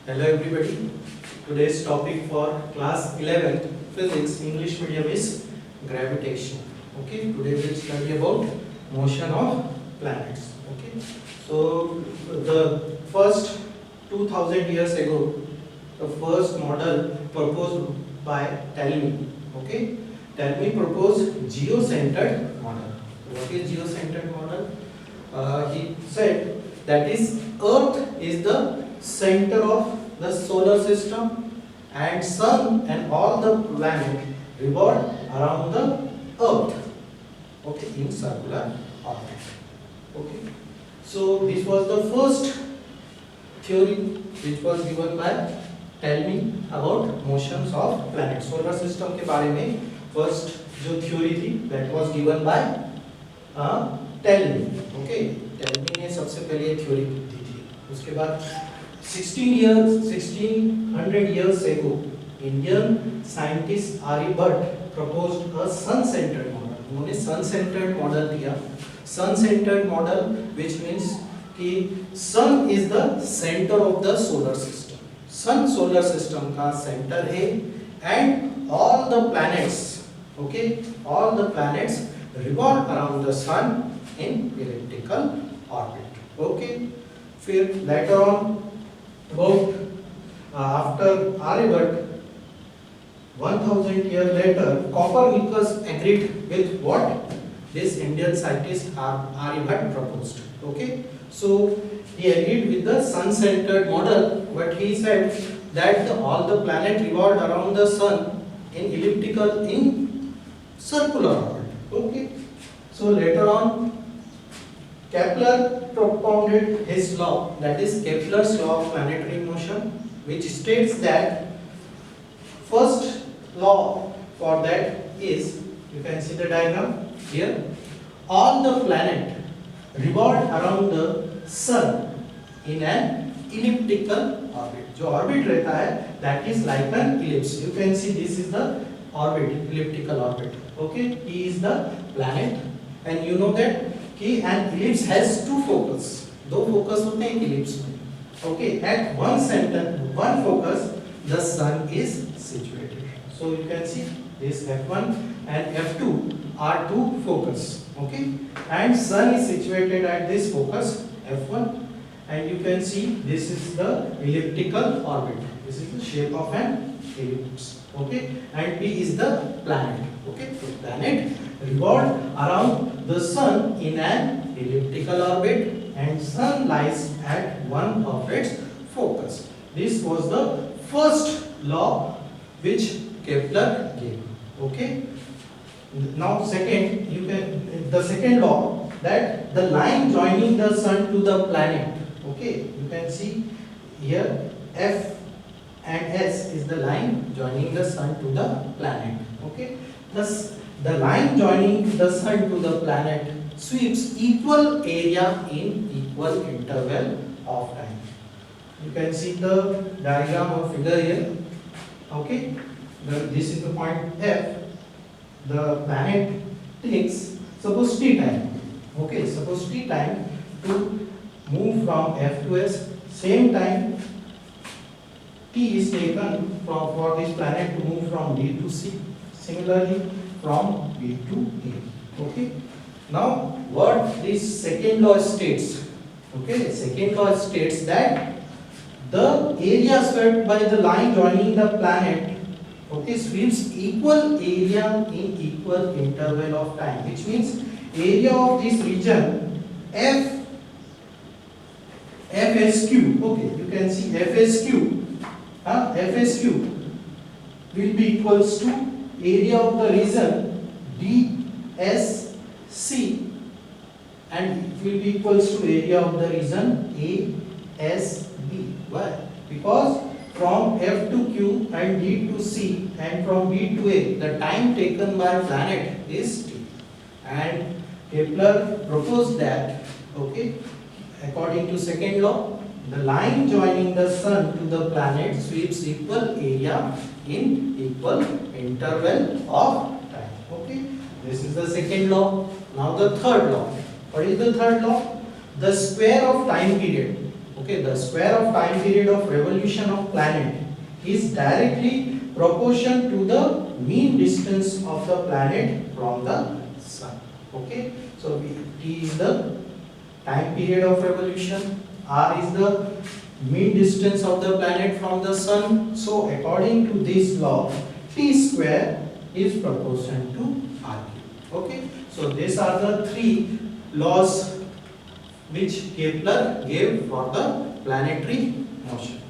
Hello everybody. Today's topic for class 11th physics English medium is gravitation. Okay, today we'll study about motion of planets. Okay, so the first 2000 years ago, the first model proposed by Talmy. Okay, Talmy proposed geocentered model. What is geocentered model? He said that is Earth is the center of the solar system and sun and all the planet revolve around the Earth, okay, in circular orbit. Okay, so this was the first theory which was given by Talmy about motions of planets. Solar system के बारे में first जो theory थी that was given by Talmy. Okay, Talmy ने सबसे पहले ये theory दी थी. उसके बाद 1600 years ago, Indian scientist Aryabhatta proposed a sun-centered model. उन्होंने sun-centered model दिया. Sun-centered model, which means कि sun is the center of the solar system. Sun solar system का center है, and all the planets, okay, all the planets revolve around the sun in elliptical orbit. Okay, फिर later on about after Aryabhatta 1000 years later Copernicus agreed with what this Indian scientist Aryabhatta proposed. Okay, so he agreed with the sun-centered model, but he said that all the planets revolve around the sun in elliptical in circular orbit. Okay, so later on Kepler propounded his law, that is Kepler's law of planetary motion, which states that first law for that is, you can see the diagram here, all the planet revolve around the sun in an elliptical orbit. जो orbit रहता है, that is like an ellipse. You can see this is the orbit, elliptical orbit. Okay, he is the planet, and you know that कि an ellipse has two focus. दो focus होते हैं ellipse में. Okay, at one center, one focus, the sun is situated. So you can see this F1 and F2 are two focus. Okay, and sun is situated at this focus F1, and you can see this is the elliptical orbit. This is the shape of an ellipse. Okay, and P is the planet. Okay, so planet revolve around the sun in an elliptical orbit, and sun lies at one of its focus. This was the first law which Kepler gave. Okay, now second, the second law, that the line joining the sun to the planet. Okay, you can see here F and S is the line joining the sun to the planet. Okay, thus the line joining the sun to the planet sweeps equal area in equal interval of time. You can see the diagram of figure here. Okay, this is the point F. The planet takes, suppose t time. Okay, suppose t time to move from F to S. Same time t is taken for this planet to move from D to C. Similarly, from B to A. Okay. Now, what this second law states? Okay, second law states that the area swept by the line joining the planet, okay, sweeps equal area in equal interval of time, which means area of this region FSQ. Okay, you can see FSQ. FSQ will be equals to area of the region DSC, and it will be equals to area of the region ASB. Why? Because from F to Q and D to C and from B to A, the time taken by planet is T. And Kepler proposed that, okay, according to second law, the line joining the sun to the planet sweeps equal area in equal interval of time. Okay, this is the second law. Now the third law. What is the third law? The square of time period. Okay, the square of time period of revolution of planet is directly proportional to the mean distance of the planet from the sun. Okay, so T is the time period of revolution, R is the mean distance of the planet from the sun. So according to this law, T square is proportional to R cube. Okay, so these are the three laws which Kepler gave for the planetary motion.